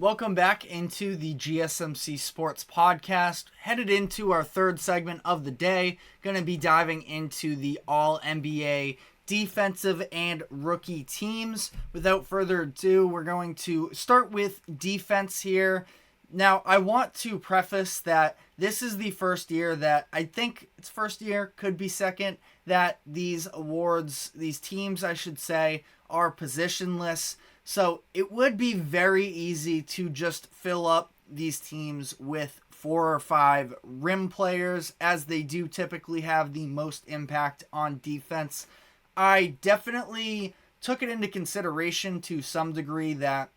welcome back into the GSMC Sports Podcast. Headed into our third segment of the day. Going to be diving into the All-NBA defensive and rookie teams. Without further ado, we're going to start with defense here. Now, I want to preface that this is the first year that I think it's first year, could be second, that these awards, these teams, I should say, are positionless. So it would be very easy to just fill up these teams with 4 or 5 rim players, as they do typically have the most impact on defense. I definitely took it into consideration to some degree that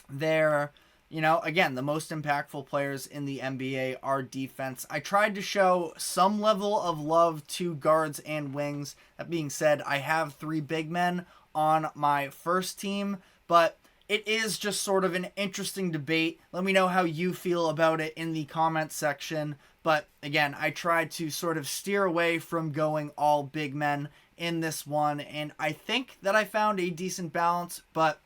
they're, again, the most impactful players in the NBA are defense. I tried to show some level of love to guards and wings. That being said, I have 3 big men on my first team, but it is just sort of an interesting debate. Let me know how you feel about it in the comments section. But again, I tried to sort of steer away from going all big men in this one, and I think that I found a decent balance, but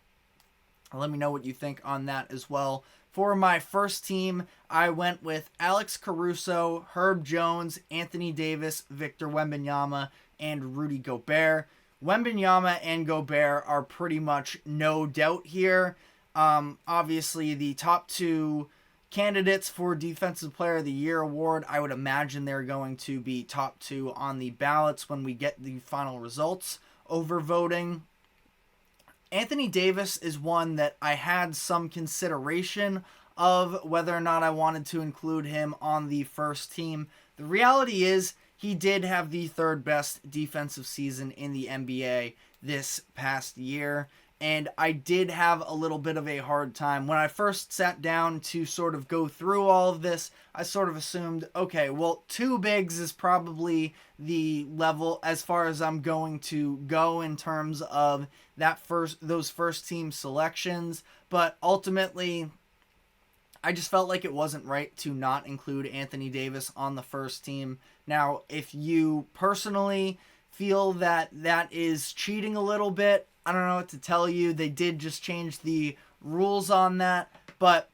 let me know what you think on that as well. For my first team, I went with Alex Caruso, Herb Jones, Anthony Davis, Victor Wembanyama, and Rudy Gobert. Wembanyama and Gobert are pretty much no doubt here. Obviously, the top 2 candidates for Defensive Player of the Year award, I would imagine they're going to be top 2 on the ballots when we get the final results over voting. Anthony Davis is one that I had some consideration of whether or not I wanted to include him on the first team. The reality is he did have the 3rd best defensive season in the NBA this past year, and I did have a little bit of a hard time. When I first sat down to sort of go through all of this, I sort of assumed, okay, well, 2 bigs is probably the level as far as I'm going to go in terms of those first team selections, but ultimately I just felt like it wasn't right to not include Anthony Davis on the first team. Now, if you personally feel that that is cheating a little bit, I don't know what to tell you. They did just change the rules on that, but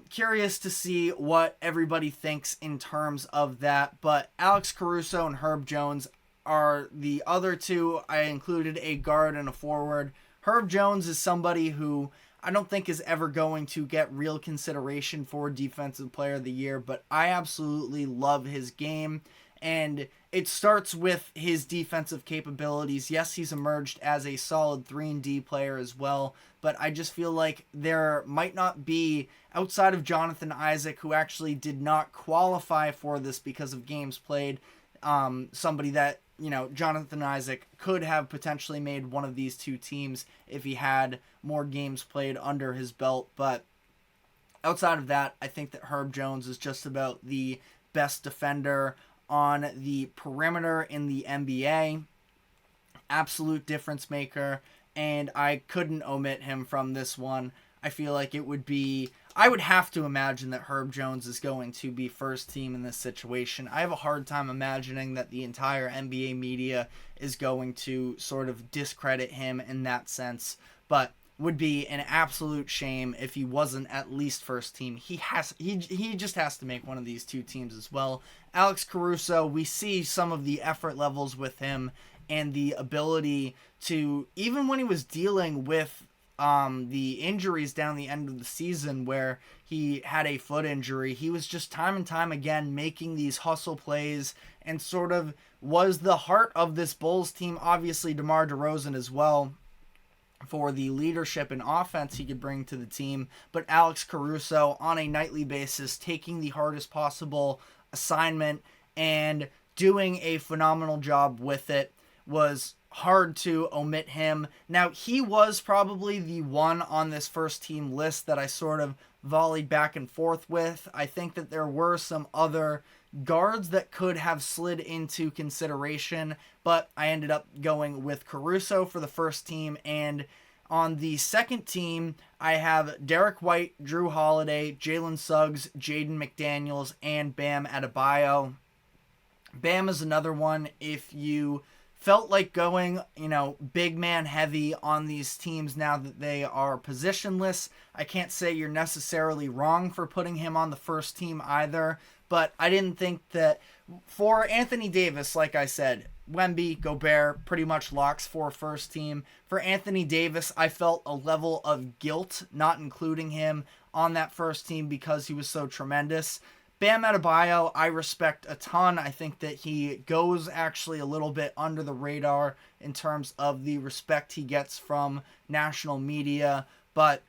curious to see what everybody thinks in terms of that. But Alex Caruso and Herb Jones are the other 2. I included a guard and a forward. Herb Jones is somebody who I don't think is ever going to get real consideration for Defensive Player of the Year, but I absolutely love his game, and it starts with his defensive capabilities. Yes, he's emerged as a solid 3-and-D player as well, but I just feel like there might not be, outside of Jonathan Isaac, who actually did not qualify for this because of games played, somebody that, Jonathan Isaac could have potentially made one of these 2 teams if he had more games played under his belt. But outside of that, I think that Herb Jones is just about the best defender on the perimeter in the NBA. Absolute difference maker, and I couldn't omit him from this one. I feel like I would have to imagine that Herb Jones is going to be first team in this situation. I have a hard time imagining that the entire NBA media is going to sort of discredit him in that sense, but would be an absolute shame if he wasn't at least first team. He just has to make one of these 2 teams as well. Alex Caruso, we see some of the effort levels with him and the ability to, even when he was dealing with the injuries down the end of the season where he had a foot injury, he was just time and time again making these hustle plays and sort of was the heart of this Bulls team. Obviously DeMar DeRozan as well, for the leadership and offense he could bring to the team, but Alex Caruso on a nightly basis taking the hardest possible assignment and doing a phenomenal job with it. Was hard to omit him. Now, he was probably the one on this first team list that I sort of volleyed back and forth with. I think that there were some other guards that could have slid into consideration, but I ended up going with Caruso for the first team. And on the second team, I have Derek White, Drew Holiday, Jalen Suggs, Jaden McDaniels, and Bam Adebayo. Bam is another one. If you felt like going, big man heavy on these teams now that they are positionless. I can't say you're necessarily wrong for putting him on the first team either, but I didn't think that for Anthony Davis, like I said, Wemby, Gobert, pretty much locks for first team. For Anthony Davis, I felt a level of guilt not including him on that first team because he was so tremendous. Bam Adebayo, I respect a ton. I think that he goes actually a little bit under the radar in terms of the respect he gets from national media, but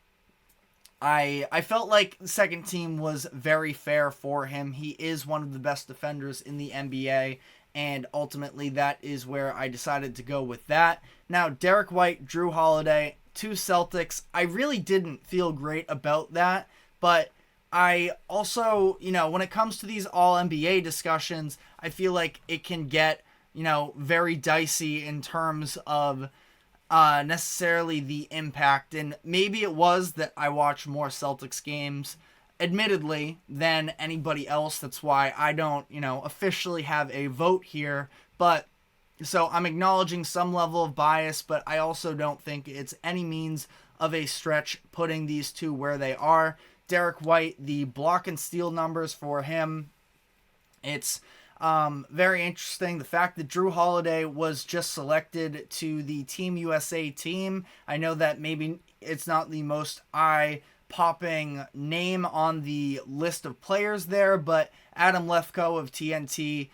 I felt like the second team was very fair for him. He is one of the best defenders in the NBA, and ultimately that is where I decided to go with that. Now, Derek White, Drew Holiday, 2 Celtics. I really didn't feel great about that, but I also, when it comes to these all-NBA discussions, I feel like it can get, very dicey in terms of necessarily the impact. And maybe it was that I watch more Celtics games, admittedly, than anybody else. That's why I don't, officially have a vote here. But so I'm acknowledging some level of bias, but I also don't think it's any means of a stretch putting these two where they are. Derek White, the block and steal numbers for him, it's very interesting. The fact that Drew Holiday was just selected to the Team USA team. I know that maybe it's not the most eye-popping name on the list of players there, but Adam Lefkoe of TNT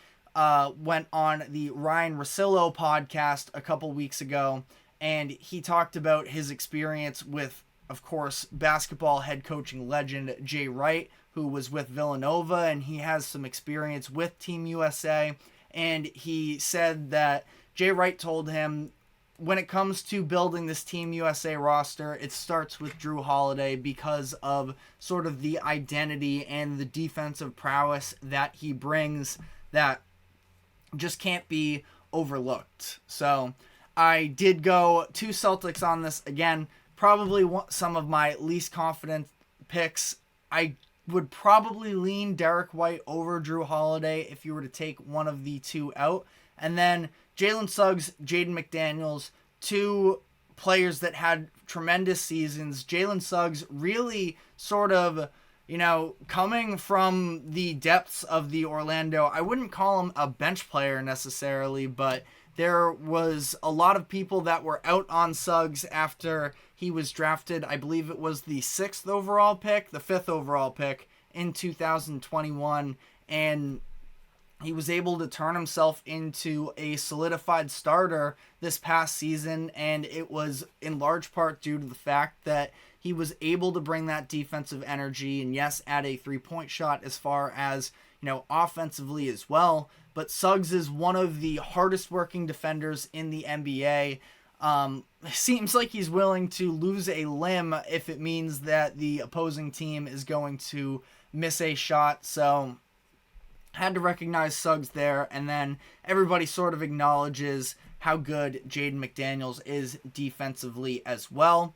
went on the Ryan Russillo podcast a couple weeks ago, and he talked about his experience with, of course, basketball head coaching legend Jay Wright, who was with Villanova, and he has some experience with Team USA. And he said that Jay Wright told him, when it comes to building this Team USA roster, it starts with Drew Holiday because of sort of the identity and the defensive prowess that he brings that just can't be overlooked. So I did go 2 Celtics on this. Again, probably some of my least confident picks. I would probably lean Derek White over Drew Holiday if you were to take one of the two out. And then Jalen Suggs, Jaden McDaniels, 2 players that had tremendous seasons. Jalen Suggs really sort of, coming from the depths of the Orlando, I wouldn't call him a bench player necessarily, but there was a lot of people that were out on Suggs after he was drafted. I believe it was the 5th overall pick in 2021, and he was able to turn himself into a solidified starter this past season, and it was in large part due to the fact that he was able to bring that defensive energy and, yes, add a three-point shot as far as, offensively as well. But Suggs is one of the hardest working defenders in the NBA. Seems like he's willing to lose a limb if it means that the opposing team is going to miss a shot. So had to recognize Suggs there, and then everybody sort of acknowledges how good Jaden McDaniels is defensively as well.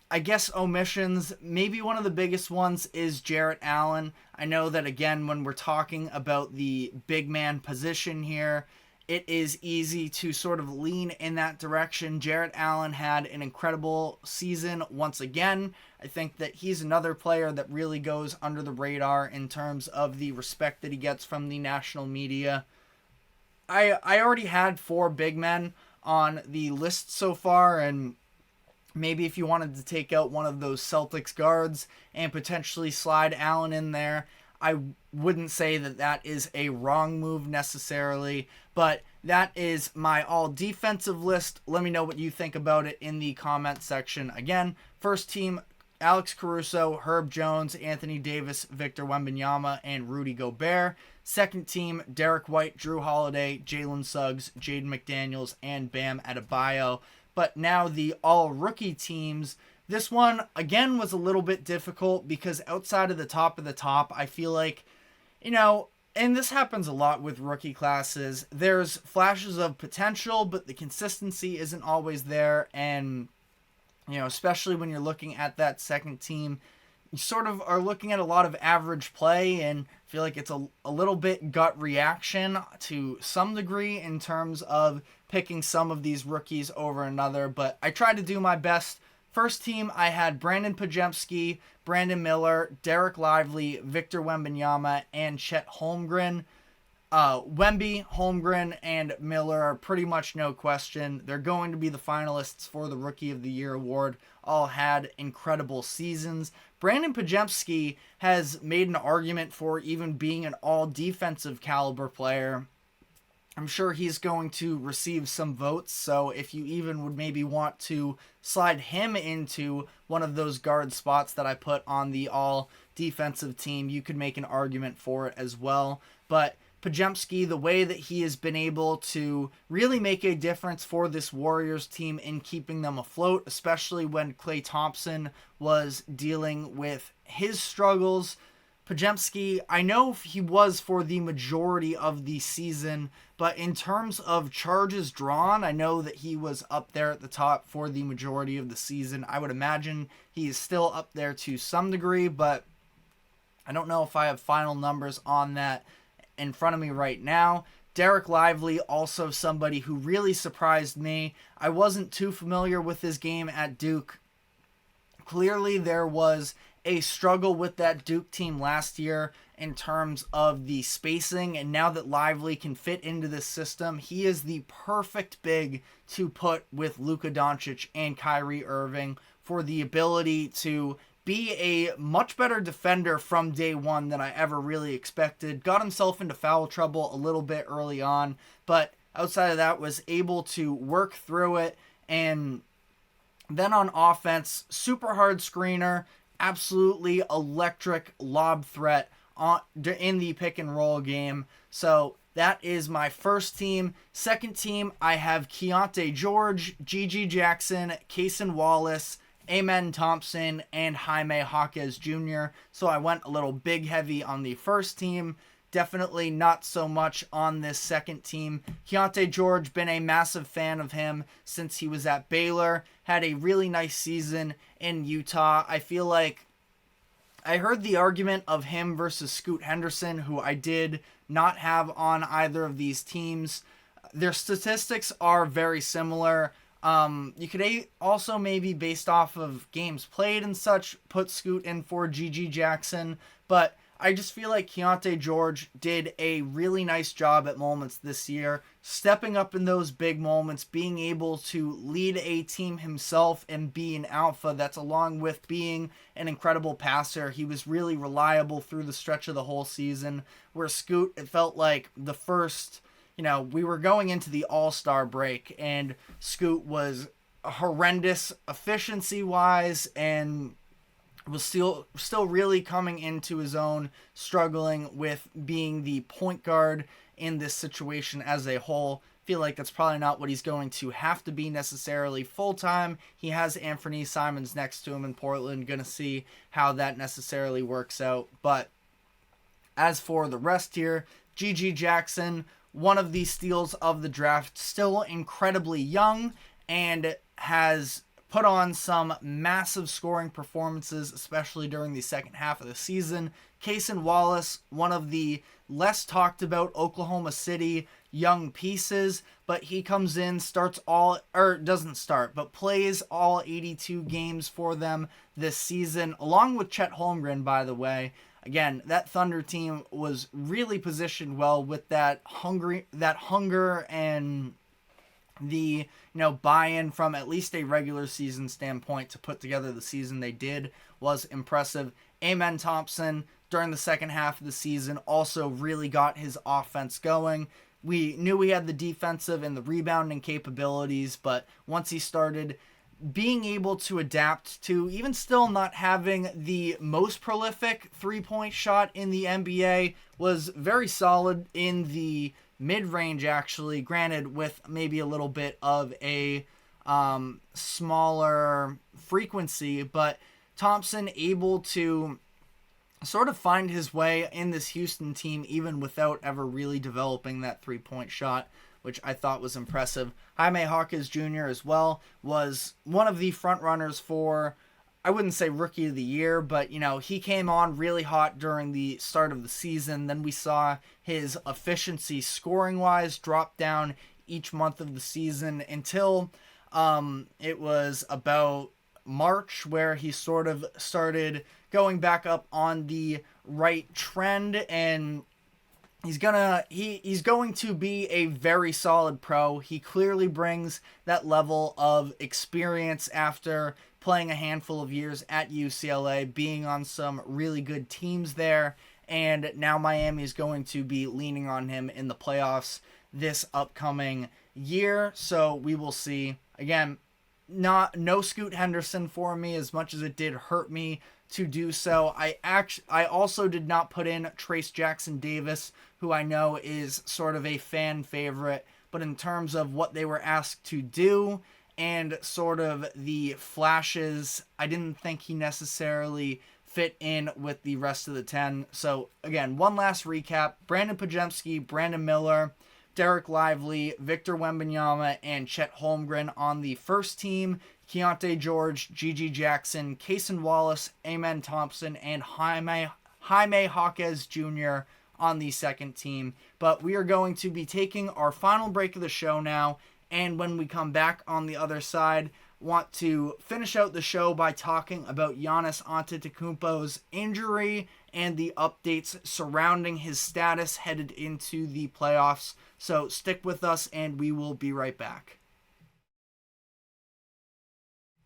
I guess omissions, maybe one of the biggest ones is Jarrett Allen. I know that, again, when we're talking about the big man position here, it is easy to sort of lean in that direction. Jarrett Allen had an incredible season once again. I think that he's another player that really goes under the radar in terms of the respect that he gets from the national media. I already had 4 big men on the list so far, and maybe if you wanted to take out one of those Celtics guards and potentially slide Allen in there, I wouldn't say that that is a wrong move necessarily, but that is my all defensive list. Let me know what you think about it in the comment section. Again, first team, Alex Caruso, Herb Jones, Anthony Davis, Victor Wembanyama, and Rudy Gobert. Second team, Derek White, Drew Holiday, Jalen Suggs, Jaden McDaniels, and Bam Adebayo. But now the all-rookie teams, this one, again, was a little bit difficult because outside of the top, I feel like, and this happens a lot with rookie classes, there's flashes of potential, but the consistency isn't always there. And, especially when you're looking at that second team, you sort of are looking at a lot of average play and feel like it's a little bit gut reaction to some degree in terms of picking some of these rookies over another, but I tried to do my best. First team, I had Brandon Pajemski, Brandon Miller, Derek Lively, Victor Wembanyama, and Chet Holmgren. Wemby, Holmgren, and Miller are pretty much no question. They're going to be the finalists for the Rookie of the Year award. All had incredible seasons. Brandon Pajemski has made an argument for even being an all-defensive caliber player. I'm sure he's going to receive some votes, so if you even would maybe want to slide him into one of those guard spots that I put on the all-defensive team, you could make an argument for it as well. But Pajemski, the way that he has been able to really make a difference for this Warriors team in keeping them afloat, especially when Klay Thompson was dealing with his struggles. Pajemski, I know he was for the majority of the season, but in terms of charges drawn, I know that he was up there at the top for the majority of the season. I would imagine he is still up there to some degree, but I don't know if I have final numbers on that in front of me right now. Derek Lively, also somebody who really surprised me. I wasn't too familiar with his game at Duke. Clearly there was a struggle with that Duke team last year in terms of the spacing, and now that Lively can fit into this system, he is the perfect big to put with Luka Doncic and Kyrie Irving for the ability to be a much better defender from day one than I ever really expected. Got himself into foul trouble a little bit early on, but outside of that was able to work through it. And then on offense, super hard screener, absolutely electric lob threat in the pick and roll game. So that is my first team. Second team, I have Keontae George, Gigi Jackson, Cason Wallace, Amen Thompson, and Jaime Jaquez Jr. So I went a little big heavy on the first team. Definitely not so much on this second team. Keontae George, been a massive fan of him since he was at Baylor. Had a really nice season in Utah. I feel like I heard the argument of him versus Scoot Henderson, who I did not have on either of these teams. Their statistics are very similar. You could also maybe, based off of games played and such, put Scoot in for Gigi Jackson, but I just feel like Keontae George did a really nice job at moments this year, stepping up in those big moments, being able to lead a team himself and be an alpha that's along with being an incredible passer. He was really reliable through the stretch of the whole season, where Scoot, it felt like the first, we were going into the All-Star break, and Scoot was horrendous efficiency-wise and was still really coming into his own, struggling with being the point guard in this situation as a whole. Feel like that's probably not what he's going to have to be necessarily full-time. He has Anthony Simons next to him in Portland. Going to see how that necessarily works out. But as for the rest here, Gigi Jackson, one of the steals of the draft, still incredibly young and has put on some massive scoring performances, especially during the second half of the season. Cason Wallace, one of the less talked about Oklahoma City young pieces, but he comes in, plays all 82 games for them this season, along with Chet Holmgren, by the way. Again, that Thunder team was really positioned well with that hunger and the buy-in from at least a regular season standpoint to put together the season they did was impressive. Amen Thompson, during the second half of the season, also really got his offense going. We knew he had the defensive and the rebounding capabilities, but once he started being able to adapt to even still not having the most prolific three-point shot in the NBA, was very solid in the mid-range, actually, granted with maybe a little bit of a smaller frequency, but Thompson able to sort of find his way in this Houston team even without ever really developing that three-point shot, which I thought was impressive. Jaime Jaquez Jr. as well was one of the front runners for I wouldn't say rookie of the year, but, he came on really hot during the start of the season. Then we saw his efficiency scoring-wise drop down each month of the season until it was about March where he sort of started going back up on the right trend, and he's going to be a very solid pro. He clearly brings that level of experience after playing a handful of years at UCLA, being on some really good teams there, and now Miami is going to be leaning on him in the playoffs this upcoming year. So we will see. Again, no Scoot Henderson for me, as much as it did hurt me to do so. I also did not put in Trace Jackson Davis, who I know is sort of a fan favorite, but in terms of what they were asked to do and sort of the flashes, I didn't think he necessarily fit in with the rest of the 10. So again, one last recap: Brandon Pajemski, Brandon Miller, Derek Lively, Victor Wembanyama, and Chet Holmgren on the first team. Keontae George, Gigi Jackson, Cason Wallace, Amen Thompson, and Jaime Jaquez Jr. on the second team. But we are going to be taking our final break of the show now, and when we come back on the other side, want to finish out the show by talking about Giannis Antetokounmpo's injury and the updates surrounding his status headed into the playoffs. So stick with us, and we will be right back.